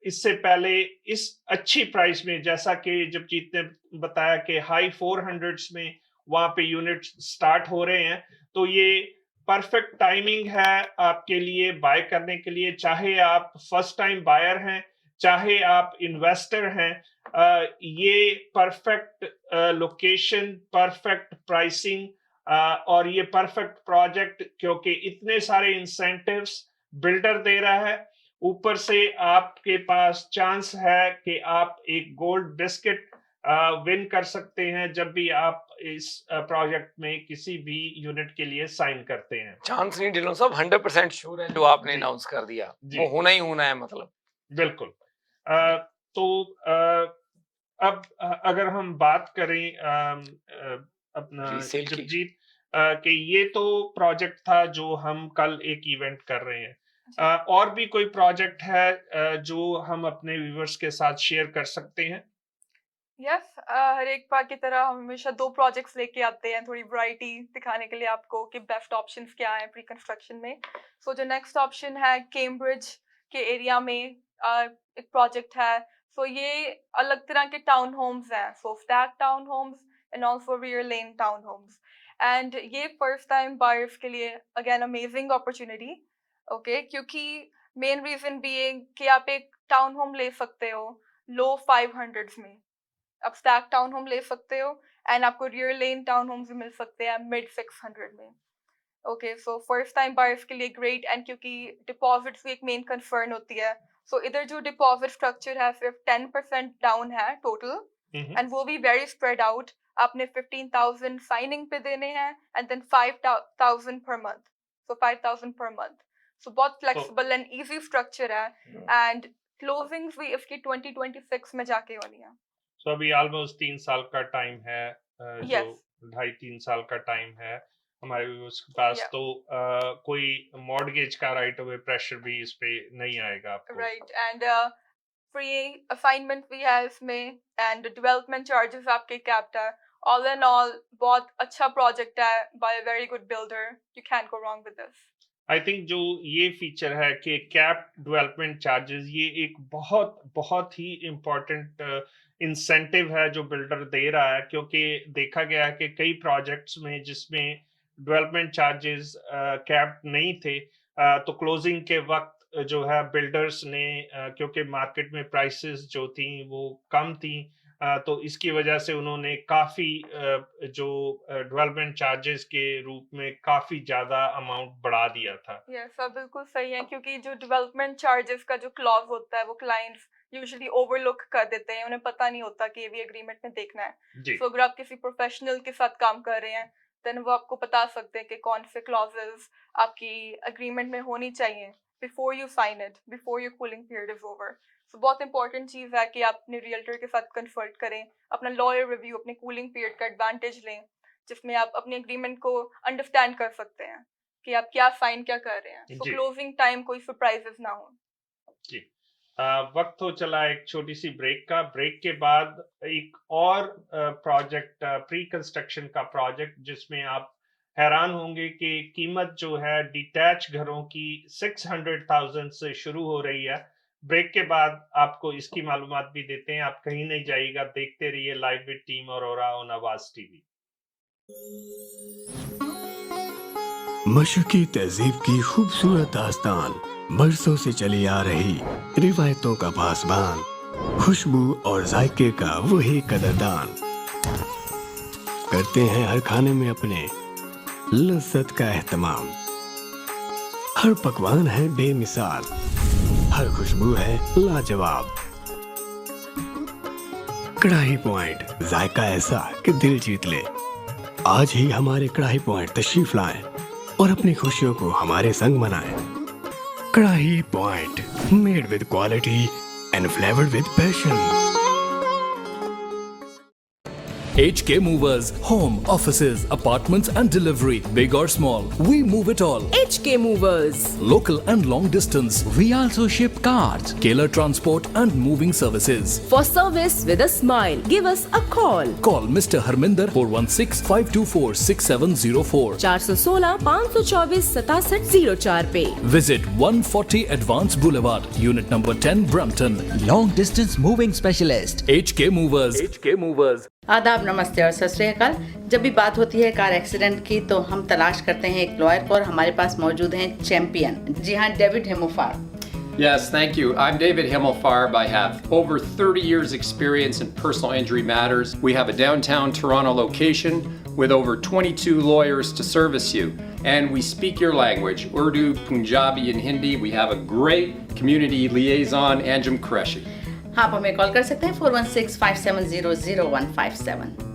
इससे पहले इस अच्छी प्राइस में, जैसा कि जब जीत ने बताया कि हाई 400s में वहां पे यूनिट स्टार्ट हो रहे हैं, तो ये परफेक्ट टाइमिंग है आपके लिए बाय करने के लिए। चाहे आप फर्स्ट टाइम बायर हैं, चाहे आप इन्वेस्टर हैं, ये परफेक्ट लोकेशन, परफेक्ट प्राइसिंग और ये परफेक्ट प्रोजेक्ट, क्योंकि इतने सारे इंसेंटिव्स बिल्डर दे रहा है। ऊपर से आपके पास चांस है कि आप एक गोल्ड बिस्किट विन कर सकते हैं जब भी आप इस प्रोजेक्ट में किसी भी यूनिट के लिए साइन करते हैं। चांस नहीं ढिल्लों साहब, 100% श्योर है जो आपने अनाउंस कर दिया, वो होना ही होना है। मतलब बिल्कुल। तो अब अगर हम बात करें अपना जगजीत कि ये तो प्रोजेक्ट था जो हम कल एक इवेंट कर रहे हैं, और भी कोई प्रोजेक्ट है जो हम अपने व्यूअर्स के साथ शेयर कर सकते हैं? यस, हर एक बार की तरह हम हमेशा 2 प्रोजेक्ट्स लेके आते हैं, थोड़ी वैरायटी दिखाने के लिए आपको कि बेस्ट ऑप्शंस क्या हैं प्री कंस्ट्रक्शन में। सो जो नेक्स्ट ऑप्शन है कैम्ब्रिज के एरिया में एक प्रोजेक्ट है। सो ये अलग तरह के टाउन होम्स हैं, so stack town homes and also rear lane town homes. And ये फर्स्ट टाइम बायर्स के लिए अगेन अमेजिंग अपॉर्चुनिटी, ओके, क्योंकि मेन रीजन बीइंग कि आप एक टाउन होम ले सकते हो लो 500s में, आप स्टैक टाउन होम ले सकते हो एंड आपको रियर लेन टाउन होम्स भी मिल सकते हैं मिड 600 में। Okay, so first time buyers के लिए ग्रेट। एंड क्योंकि डिपॉजिट्स भी एक मेन कंसर्न होती है, सो इधर जो डिपॉजिट स्ट्रक्चर है सिर्फ 10% डाउन है टोटल, एंड वो भी वेरी स्प्रेड आउट। आपने 15,000 साइनिंग पे देने हैं एंड देन 5,000 पर मंथ, सो 5,000 पर मंथ। सो बहुत फ्लेक्सिबल एंड इजी स्ट्रक्चर है एंड क्लोजिंग्स भी इसकी 2026 में जाके होनी है। तो अभी ऑलमोस्ट 3 साल का टाइम है, जो 2.5-3 साल का टाइम है हमारे उसके पास। तो कोई मॉर्गेज का राइट अवे प्रेशर भी इस पे नहीं आएगा आपको, राइट। एंड फ्री असाइनमेंट भी है इसमें एंड डेवलपमेंट चार्जेस आपके कैप्ड है। ऑल इन ऑल बहुत अच्छा प्रोजेक्ट है by a very good builder, you can go wrong with this. I think जो ये फीचर है कि कैप डेवलपमेंट चार्जेस, ये एक बहुत बहुत ही इम्पोर्टेंट इंसेंटिव है जो बिल्डर दे रहा है, क्योंकि देखा गया है कि कई प्रोजेक्ट्स में जिसमें डेवलपमेंट चार्जेस कैप नहीं थे, तो क्लोजिंग के वक्त जो है बिल्डर्स ने क्योंकि मार्केट में प्राइसेस जो थी वो कम थी, तो इसकी वजह से उन्होंने काफ़ी जो डेवलपमेंट चार्जेस के रूप में काफ़ी ज़्यादा अमाउंट बढ़ा दिया था। यस, आप बिल्कुल सही हैं, क्योंकि जो डेवलपमेंट चार्जेस का जो क्लॉज होता है वो क्लाइंट्स यूजुअली ओवरलुक कर देते हैं, उन्हें पता नहीं होता कि ये भी एग्रीमेंट में देखना है। जी। सो अगर आप किसी प्रोफेशनल के साथ काम कर रहे हैं, देन वो आपको बता सकते हैं कि कौन से क्लॉजेस आपकी एग्रीमेंट में होनी चाहिए before you sign it, before your cooling period is over. So बहुत इंपॉर्टेंट चीज़ है कि आप अपने रियल्टर के साथ कंसल्ट करें, अपना लॉयर रिव्यू, अपने कूलिंग पीरियड का एडवांटेज लें, जिसमें आप अपने एग्रीमेंट को अंडरस्टैंड कर सकते हैं कि आप क्या साइन क्या कर रहे हैं, सो जी। क्लोजिंग टाइम कोई सरप्राइजेस ना हो। जी। वक्त हो चला एक छोटी सी ब्रेक का। ब्रेक के बाद एक और प्रोजेक्ट, प्री कंस्ट्रक्शन का प्रोजेक्ट, जिसमें आप हैरान होंगे कि कीमत जो है डिटैच घरों की 600,000 से शुरू हो रही है। ब्रेक के बाद आपको इसकी मालूमात भी देते हैं। आप कहीं नहीं जाइएगा, देखते रहिए live with team Arora on आवाज टीवी। मशरकी तहजीब की खूबसूरत दास्तान, बरसों से चली आ रही रिवायतों का पासबान, खुशबू और जायके का वही कदरदान, करते हैं हर खाने में अपने लज्जत का एहतमाम। हर पकवान है बेमिसाल, हर खुशबू है लाजवाब। कढ़ाई पॉइंट, जायका ऐसा कि दिल जीत ले। आज ही हमारे कढ़ाई पॉइंट तशरीफ लाएं और अपनी खुशियों को हमारे संग मनाएं। कढ़ाई point, made with quality and flavoured with passion. HK Movers, home, offices, apartments and delivery, big or small, we move it all. HK Movers. Local and long distance, We also ship cars. Tailor transport and moving services. For service with a smile, give us a call. Call Mr. Harminder 416-524-6704. 416 524 6704 पे। Visit 140 Advanced Boulevard, Unit number 10, Brampton. Long distance moving specialist. HK Movers. HK Movers. आदाब, नमस्ते और सत श्री अकाल। जब भी बात होती है कार एक्सीडेंट की तो हम तलाश करते हैं एक लॉयर को, और हमारे पास मौजूद हैं चैंपियन। जी हाँ, David हेमोफार। Yes, thank you. I'm David Himmelfarb. I have over 30 years experience in personal injury matters. We have a downtown Toronto location with over 22 lawyers to service you. And we speak your language, Urdu, Punjabi and Hindi. We have a great community liaison, Anjum Qureshi. आप हमें call कर सकते हैं 416-570-0157।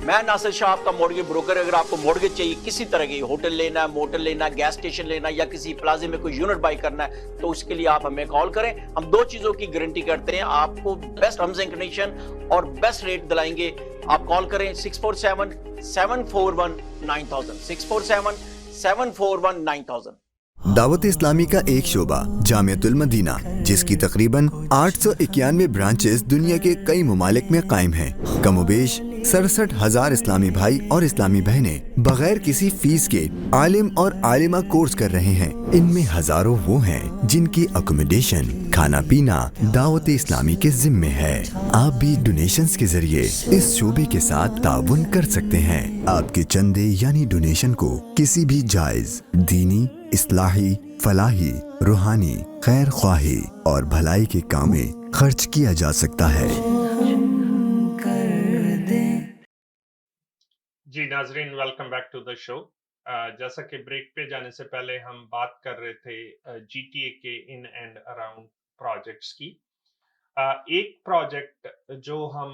मैं नासिर शाह, आपका mortgage broker. अगर आपको mortgage चाहिए किसी तरह की, होटल लेना है, मोटल लेना है, गैस स्टेशन लेना है या किसी प्लाजे में कोई यूनिट बाई करना है, तो उसके लिए आप हमें कॉल करें। हम दो चीजों की गारंटी करते हैं, आपको बेस्ट टर्म्स एंड कंडीशन और बेस्ट रेट दिलाएंगे। आप कॉल करें 647-741-9000, 647-741-9000। दावत इस्लामी का एक शोबा जामियतुल मदीना, जिसकी तकरीबन 891 ब्रांचेस दुनिया के कई मुमालिक में कायम हैं। कमोबेश 67,000 इस्लामी भाई और इस्लामी बहनें बगैर किसी फीस के आलिम और आलिमा कोर्स कर रहे हैं। इनमें हजारों वो हैं जिनकी अकोमोडेशन, खाना पीना दावत इस्लामी के जिम्मे है। आप भी डोनेशंस के जरिए इस शोबे के साथ ताउन कर सकते हैं। आपके चंदे यानी डोनेशन को किसी भी जायज दीनी, इस्लाही, फलाही, रूहानी, खैर ख्वाही और भलाई के काम में खर्च किया जा सकता है। जी नाजरीन, welcome back to the show. जैसा कि ब्रेक पे जाने से पहले हम बात कर रहे थे GTA के इन एंड अराउंड प्रोजेक्ट्स की। एक प्रोजेक्ट जो हम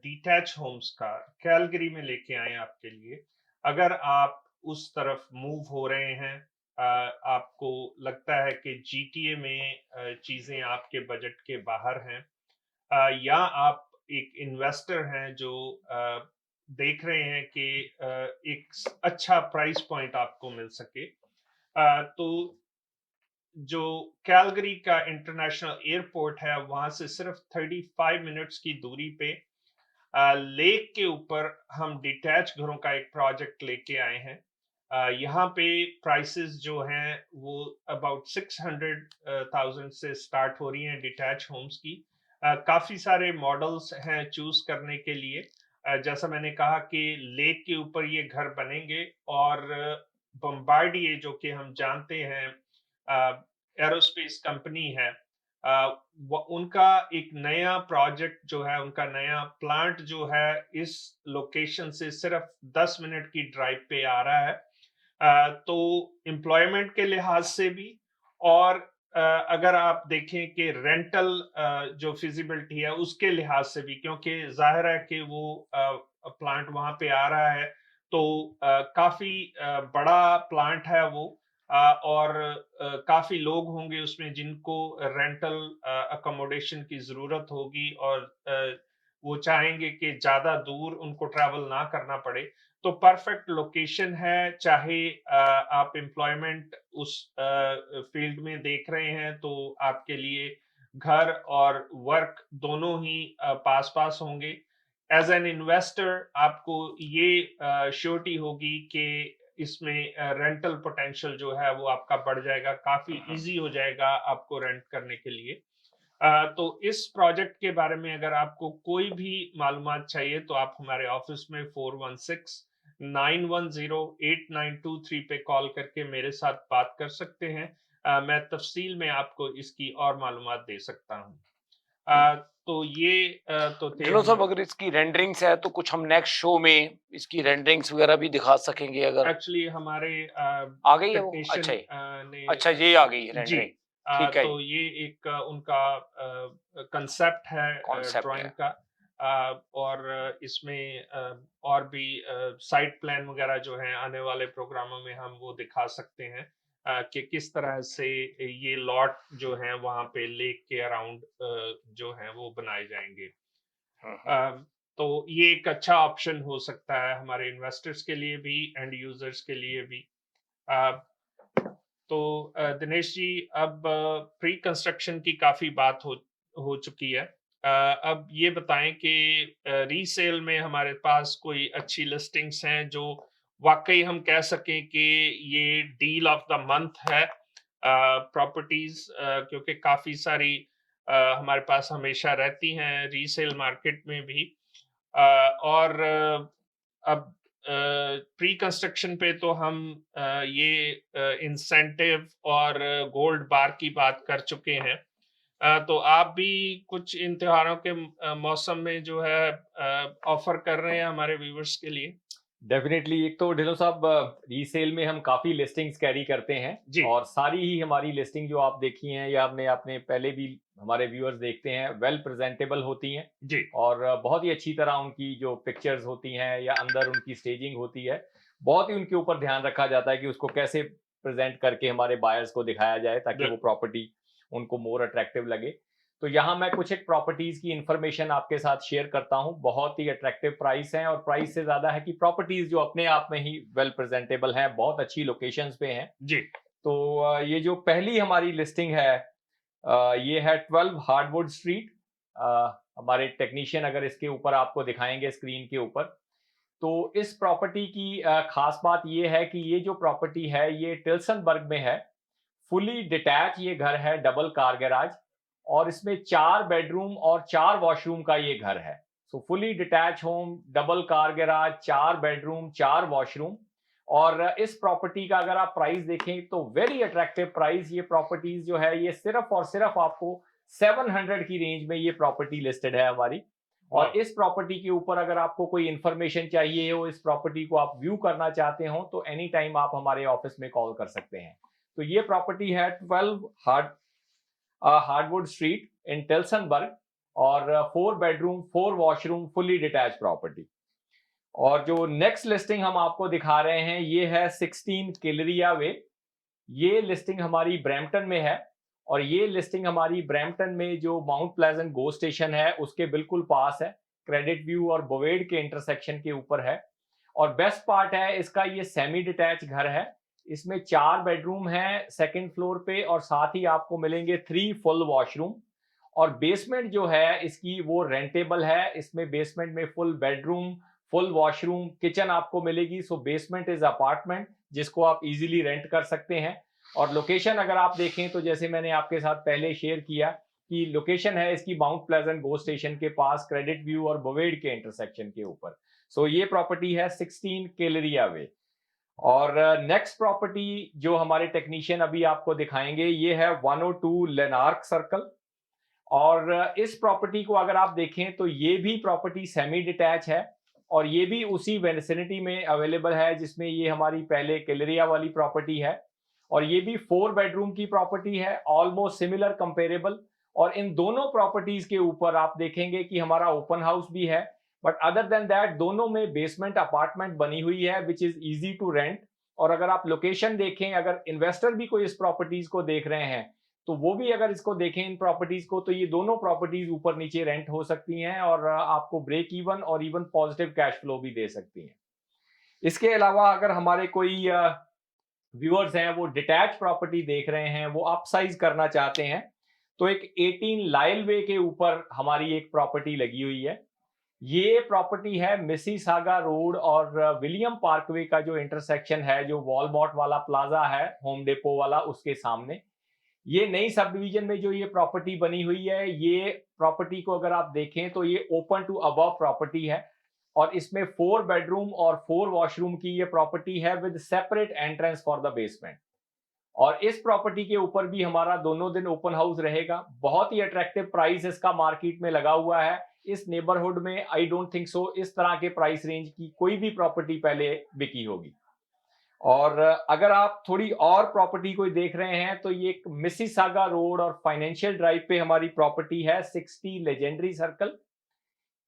डिटैच होम्स का कैलगरी में लेके आए आपके लिए। अगर आप उस तरफ मूव हो रहे हैं, आपको लगता है कि GTA में चीज़ें आपके बजट के बाहर हैं, या आप एक इन्वेस्टर हैं जो देख रहे हैं कि एक अच्छा प्राइस पॉइंट आपको मिल सके, तो जो कैलगरी का इंटरनेशनल एयरपोर्ट है वहाँ से सिर्फ 35 मिनट्स की दूरी पे लेक के ऊपर हम डिटैच घरों का एक प्रोजेक्ट लेके आए हैं। यहाँ पे प्राइसेस जो हैं वो अबाउट 600,000 से स्टार्ट हो रही हैं डिटैच होम्स की। काफी सारे मॉडल्स हैं चूज करने के लिए। जैसा मैंने कहा कि लेक के ऊपर ये घर बनेंगे और बम्बार्डियर जो कि हम जानते हैं एरोस्पेस कंपनी है, उनका एक नया प्रोजेक्ट जो है, उनका नया प्लांट जो है इस लोकेशन से सिर्फ 10 मिनट की ड्राइव पे आ रहा है। तो एम्प्लॉयमेंट के लिहाज से भी और अगर आप देखें कि रेंटल जो फिजिबिलिटी है उसके लिहाज से भी, क्योंकि जाहिर है कि वो प्लांट वहां पे आ रहा है तो काफी बड़ा प्लांट है वो, और काफी लोग होंगे उसमें जिनको रेंटल अकोमोडेशन की जरूरत होगी और वो चाहेंगे कि ज्यादा दूर उनको ट्रैवल ना करना पड़े। तो परफेक्ट लोकेशन है, चाहे आप एम्प्लॉयमेंट उस फील्ड में देख रहे हैं तो आपके लिए घर और वर्क दोनों ही पास पास होंगे। एज एन इन्वेस्टर आपको ये श्योरिटी होगी कि इसमें रेंटल पोटेंशियल जो है वो आपका बढ़ जाएगा, काफी इजी हो जाएगा आपको रेंट करने के लिए। तो इस प्रोजेक्ट के बारे में अगर आपको कोई भी मालूमात चाहिए तो आप हमारे ऑफिस में 416-910-8923 पे कॉल करके मेरे साथ बात कर सकते हैं। मैं तफसील में आपको इसकी और मालूमात दे सकता हूँ। तो ये तो थे ढिल्लों साहब, अगर इसकी रेंडरिंग्स है तो कुछ हम नेक्स्ट शो में इसकी रेंडरिंग्स वगैरह भी दिखा सकेंगे अगर एक्चुअली हमारे आ गई है वो। अच्छा अच्छा, ये आ गई जी, रेंडरिंग, ठीक है। तो ये एक उनका कंसेप्ट है ड्राइंग का, और इसमें और भी साइट प्लान वगैरह जो है आने वाले प्रोग्रामों में हम वो दिखा सकते हैं कि किस तरह से ये लॉट जो है वहां पे लेक के अराउंड जो है वो बनाए जाएंगे। तो ये एक अच्छा ऑप्शन हो सकता है हमारे इन्वेस्टर्स के लिए भी एंड यूजर्स के लिए भी। तो दिनेश जी, अब प्री कंस्ट्रक्शन की काफी बात हो चुकी है। अब ये बताएं कि रीसेल में हमारे पास कोई अच्छी लिस्टिंग्स हैं जो वाकई हम कह सकें कि ये डील ऑफ द मंथ है प्रॉपर्टीज, क्योंकि काफी सारी हमारे पास हमेशा रहती हैं रीसेल मार्केट में भी। और अब प्री कंस्ट्रक्शन पे तो हम ये इंसेंटिव और गोल्ड बार की बात कर चुके हैं। तो आप भी कुछ इन त्योहारों के मौसम में जो है ऑफर कर रहे हैं हमारे व्यूअर्स के लिए? डेफिनेटली। एक तो ढिल्लों साहब, रीसेल में हम काफी लिस्टिंग्स कैरी करते हैं और सारी ही हमारी लिस्टिंग जो आप देखी हैं या आपने पहले भी हमारे व्यूअर्स देखते हैं, वेल प्रेजेंटेबल होती हैं जी, और बहुत ही अच्छी तरह उनकी जो पिक्चर्स होती हैं या अंदर उनकी स्टेजिंग होती है, बहुत ही उनके ऊपर ध्यान रखा जाता है कि उसको कैसे प्रेजेंट करके हमारे बायर्स को दिखाया जाए ताकि वो प्रॉपर्टी उनको मोर अट्रैक्टिव लगे। तो यहाँ मैं कुछ एक प्रॉपर्टीज की इंफॉर्मेशन आपके साथ शेयर करता हूँ। बहुत ही अट्रैक्टिव प्राइस है और प्राइस से ज्यादा है कि प्रॉपर्टीज जो अपने आप में ही वेल प्रेजेंटेबल हैं, बहुत अच्छी लोकेशंस पे हैं जी। तो ये जो पहली हमारी लिस्टिंग है ये है 12 हार्डवुड स्ट्रीट। हमारे टेक्नीशियन अगर इसके ऊपर आपको दिखाएंगे स्क्रीन के ऊपर, तो इस प्रॉपर्टी की खास बात ये है कि ये जो प्रॉपर्टी है ये टिल्सनबर्ग में है। फुली डिटैच ये घर है, डबल कार गैराज, और इसमें 4 बेडरूम और 4 वॉशरूम का ये घर है। सो fully detach home, double car garage, 4 bedroom, 4 washroom. और इस प्रॉपर्टी का अगर आप प्राइस देखें तो वेरी अट्रैक्टिव प्राइस। ये प्रॉपर्टीज जो है ये सिर्फ और सिर्फ आपको 700 की रेंज में ये प्रॉपर्टी लिस्टेड है हमारी। और इस प्रॉपर्टी के ऊपर अगर आपको कोई इंफॉर्मेशन चाहिए हो, इस प्रॉपर्टी को आप व्यू करना चाहते हो, तो एनी टाइम आप हमारे ऑफिस में कॉल कर सकते हैं। तो ये प्रॉपर्टी है 12 हार्डवुड स्ट्रीट इन टिल्सनबर्ग और 4 bedroom 4 washroom fully detach property. और जो नेक्स्ट लिस्टिंग हम आपको दिखा रहे हैं ये है 16 किलरिया वे। ये लिस्टिंग हमारी ब्रैम्पटन में है और ये लिस्टिंग हमारी ब्रैम्पटन में जो माउंट प्लेजेंट गो स्टेशन है उसके बिल्कुल पास है, क्रेडिट व्यू और बोवेड के इंटरसेक्शन के ऊपर है। और बेस्ट पार्ट है इसका, ये सेमी डिटैच घर है। इसमें 4 बेडरूम हैं सेकंड फ्लोर पे और साथ ही आपको मिलेंगे 3 फुल वॉशरूम। और बेसमेंट जो है इसकी वो रेंटेबल है। इसमें बेसमेंट में full bedroom, full washroom, kitchen आपको मिलेगी। सो बेसमेंट इज अपार्टमेंट जिसको आप इजीली रेंट कर सकते हैं। और लोकेशन अगर आप देखें तो जैसे मैंने आपके साथ पहले शेयर किया कि लोकेशन है इसकी माउंट प्लेजेंट गो स्टेशन के पास, क्रेडिट व्यू और बोवेड के इंटरसेक्शन के ऊपर। सो ये प्रॉपर्टी है 16 केलरिया वे। और नेक्स्ट प्रॉपर्टी जो हमारे टेक्नीशियन अभी आपको दिखाएंगे ये है 102 लेनार्क सर्कल। और इस प्रॉपर्टी को अगर आप देखें तो ये भी प्रॉपर्टी सेमी डिटैच है और ये भी उसी वेसिनिटी में अवेलेबल है जिसमें ये हमारी पहले केलरिया वाली प्रॉपर्टी है। और ये भी 4 बेडरूम की प्रॉपर्टी है, ऑलमोस्ट सिमिलर कंपेरेबल। और इन दोनों प्रॉपर्टीज के ऊपर आप देखेंगे कि हमारा ओपन हाउस भी है, बट अदर देन दैट दोनों में बेसमेंट अपार्टमेंट बनी हुई है which is easy to rent. और अगर आप लोकेशन देखें, अगर इन्वेस्टर भी कोई इस प्रॉपर्टीज को देख रहे हैं तो वो भी अगर इसको देखें इन प्रॉपर्टीज को, तो ये दोनों प्रॉपर्टीज ऊपर नीचे रेंट हो सकती हैं और आपको ब्रेक इवन और इवन पॉजिटिव कैश फ्लो भी दे सकती हैं। इसके अलावा अगर हमारे कोई व्यूअर्स हैं वो डिटैच प्रॉपर्टी देख रहे हैं, वो अपसाइज करना चाहते हैं, तो एक 18 लाइल वे के ऊपर हमारी एक प्रॉपर्टी लगी हुई है। ये प्रॉपर्टी है मिसिसागा रोड और विलियम पार्कवे का जो इंटरसेक्शन है, जो वॉलमार्ट वाला प्लाजा है होम डिपो वाला, उसके सामने। ये नई सब डिवीजन में जो ये प्रॉपर्टी बनी हुई है, ये प्रॉपर्टी को अगर आप देखें तो ये ओपन टू अबव प्रॉपर्टी है और इसमें 4 बेडरूम और 4 वॉशरूम की ये प्रॉपर्टी है with separate entrance for the basement. और इस प्रॉपर्टी के ऊपर भी हमारा दोनों दिन ओपन हाउस रहेगा। बहुत ही अट्रैक्टिव प्राइस इसका मार्केट में लगा हुआ है। इस नेबरहुड में आई डोंट थिंक सो इस तरह के प्राइस रेंज की कोई भी प्रॉपर्टी पहले बिकी होगी। और अगर आप थोड़ी और प्रॉपर्टी कोई देख रहे हैं तो ये एक मिसिसागा रोड और फाइनेंशियल ड्राइव पे हमारी प्रॉपर्टी है 60 लेजेंडरी सर्कल।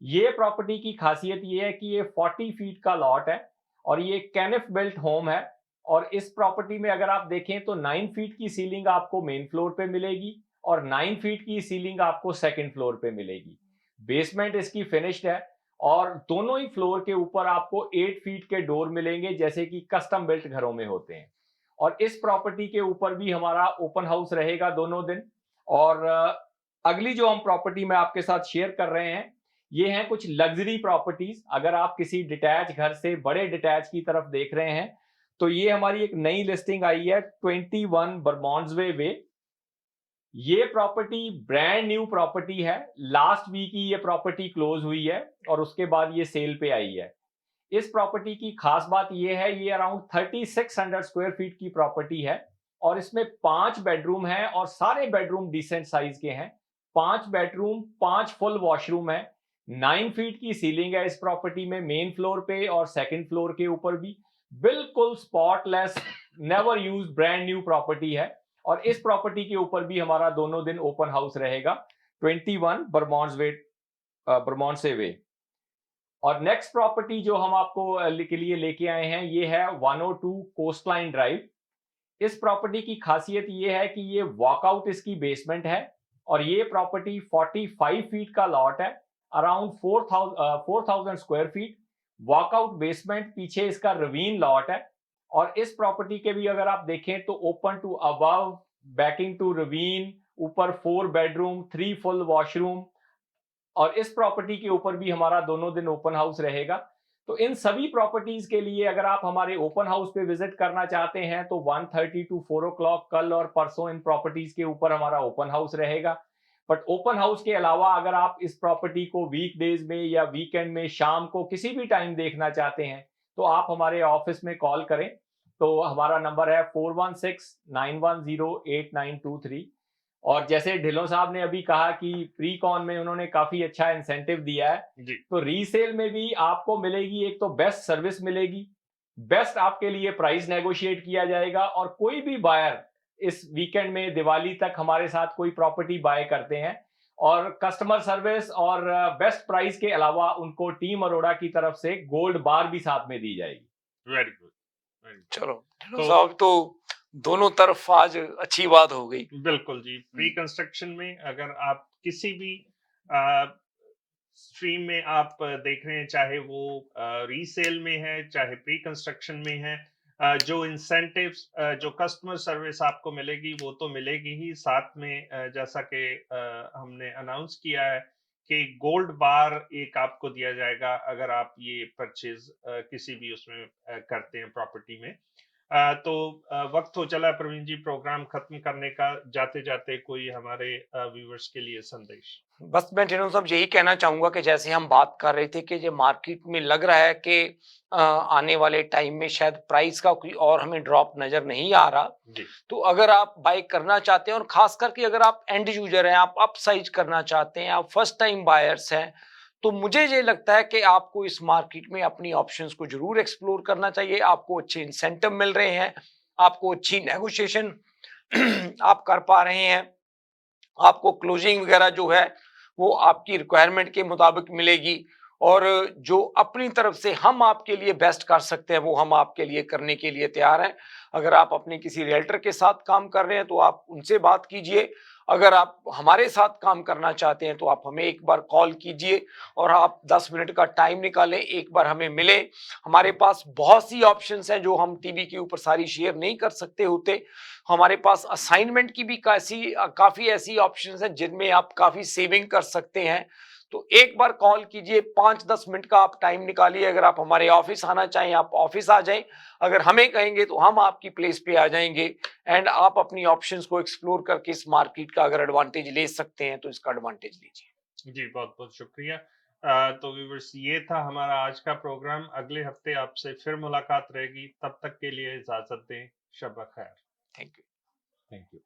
ये प्रॉपर्टी की खासियत ये है कि ये 40 फीट का लॉट है और ये कैनिफ बिल्ट होम है। और इस प्रॉपर्टी में अगर आप देखें तो 9 फीट की सीलिंग आपको मेन फ्लोर पे मिलेगी और 9 फीट की सीलिंग आपको सेकंड फ्लोर पे मिलेगी। बेसमेंट इसकी फिनिश्ड है और दोनों ही फ्लोर के ऊपर आपको 8 फीट के डोर मिलेंगे जैसे कि कस्टम बिल्ट घरों में होते हैं। और इस प्रॉपर्टी के ऊपर भी हमारा ओपन हाउस रहेगा दोनों दिन। और अगली जो हम प्रॉपर्टी में आपके साथ शेयर कर रहे हैं ये हैं कुछ लग्जरी प्रॉपर्टीज। अगर आप किसी डिटैच घर से बड़े डिटैच की तरफ देख रहे हैं तो ये हमारी एक नई लिस्टिंग आई है 21 बर्मॉन्सवे वे। ये प्रॉपर्टी ब्रांड न्यू प्रॉपर्टी है, लास्ट वीक ही ये प्रॉपर्टी क्लोज हुई है और उसके बाद ये सेल पे आई है। इस प्रॉपर्टी की खास बात ये है, ये अराउंड 3600 स्क्वायर फीट की प्रॉपर्टी है और इसमें 5 बेडरूम है और सारे बेडरूम डिसेंट साइज के हैं। 5 बेडरूम, 5 फुल वॉशरूम है, 9 फीट की सीलिंग है इस प्रॉपर्टी में मेन फ्लोर पे और सेकंड फ्लोर के ऊपर भी। बिल्कुल spotless, never use brand new property है। और इस प्रॉपर्टी के ऊपर भी हमारा दोनों दिन ओपन हाउस रहेगा 21 बर्मॉन्से वे। और नेक्स्ट प्रॉपर्टी जो हम आपको के लिए लेके आए हैं ये है 102 कोस्टलाइन ड्राइव। इस प्रॉपर्टी की खासियत ये है कि ये वॉकआउट इसकी बेसमेंट है और ये प्रॉपर्टी 45 फीट का लॉट है, around 4000 square feet, walkout basement, पीछे इसका रवीन लॉट है। और इस प्रॉपर्टी के भी अगर आप देखें तो open to above, backing to ravine, ऊपर 4 बेडरूम, 3 फुल वॉशरूम। और इस प्रॉपर्टी के ऊपर भी हमारा दोनों दिन ओपन हाउस रहेगा। तो इन सभी प्रॉपर्टीज के लिए अगर आप हमारे ओपन हाउस पे विजिट करना चाहते हैं तो 1:30 to 4 o'clock कल और परसों इन प्रॉपर्टीज के ऊपर हमारा ओपन हाउस रहेगा। बट ओपन हाउस के अलावा अगर आप इस प्रॉपर्टी को वीकडेज में या वीकेंड में शाम को किसी भी टाइम देखना चाहते हैं तो आप हमारे ऑफिस में कॉल करें। तो हमारा नंबर है 4169108923। और जैसे ढिल्लों साहब ने अभी कहा कि प्री कॉन में उन्होंने काफी अच्छा इंसेंटिव दिया है, तो रीसेल में भी आपको मिलेगी, एक तो बेस्ट सर्विस मिलेगी, बेस्ट आपके लिए प्राइस नेगोशिएट किया जाएगा। और कोई भी बायर इस वीकेंड में दिवाली तक हमारे साथ कोई प्रॉपर्टी बाय करते हैं और कस्टमर सर्विस और बेस्ट प्राइस के अलावा उनको टीम अरोड़ा की तरफ से गोल्ड बार भी साथ में दी जाएगी। Very good. चलो साहब, तो दोनों तरफ आज अच्छी बात हो गई। बिल्कुल जी। प्री कंस्ट्रक्शन में अगर आप किसी भी स्ट्रीम में आप देख रहे हैं, चाहे वो रीसेल में है चाहे प्री कंस्ट्रक्शन में है, जो इंसेंटिव्स, जो कस्टमर सर्विस आपको मिलेगी वो तो मिलेगी ही, साथ में जैसा कि हमने अनाउंस किया है कि गोल्ड बार एक आपको दिया जाएगा अगर आप ये परचेज किसी भी उसमें करते हैं प्रॉपर्टी में। तो वक्त हो चला प्रवीण जी प्रोग्राम खत्म करने का, जाते जाते कोई हमारे व्यूअर्स के लिए संदेश? बस मैं टिनू साहब यही कहना चाहूंगा कि जैसे हम बात कर रहे थे कि जो मार्केट में लग रहा है कि आने वाले टाइम में शायद प्राइस का कोई और हमें ड्रॉप नजर नहीं आ रहा, जी। तो अगर आप बाय करना चाहते हैं और खास करके अगर आप एंड यूजर हैं, आप अपसाइज करना चाहते हैं, आप फर्स्ट टाइम बायर्स हैं, तो मुझे ये लगता है कि आपको इस मार्केट में अपनी ऑप्शंस को जरूर एक्सप्लोर करना चाहिए। आपको अच्छे इंसेंटिव मिल रहे हैं, आपको अच्छी नेगोशिएशन आप कर पा रहे हैं, आपको क्लोजिंग वगैरह जो है वो आपकी रिक्वायरमेंट के मुताबिक मिलेगी, और जो अपनी तरफ से हम आपके लिए बेस्ट कर सकते हैं वो हम आपके लिए करने के लिए तैयार हैं। अगर आप अपने किसी रियल्टर के साथ काम कर रहे हैं तो आप उनसे बात कीजिए, अगर आप हमारे साथ काम करना चाहते हैं तो आप हमें एक बार कॉल कीजिए और आप 10 मिनट का टाइम निकालें, एक बार हमें मिले। हमारे पास बहुत सी ऑप्शंस हैं जो हम टीवी के ऊपर सारी शेयर नहीं कर सकते होते। हमारे पास असाइनमेंट की भी काफी ऐसी ऑप्शंस हैं जिनमें आप काफी सेविंग कर सकते हैं। तो एक बार कॉल कीजिए, 5-10 मिनट का आप टाइम निकालिए। अगर आप हमारे ऑफिस आना चाहें आप ऑफिस आ जाएं, अगर हमें कहेंगे तो हम आपकी प्लेस पे आ जाएंगे, एंड आप अपनी ऑप्शंस को एक्सप्लोर करके इस मार्केट का अगर एडवांटेज ले सकते हैं तो इसका एडवांटेज लीजिए। जी, बहुत बहुत शुक्रिया। तो व्यूअर्स ये था हमारा आज का प्रोग्राम। अगले हफ्ते आपसे फिर मुलाकात रहेगी, तब तक के लिए इजाजत दें। शब खैर। Thank you. Thank you.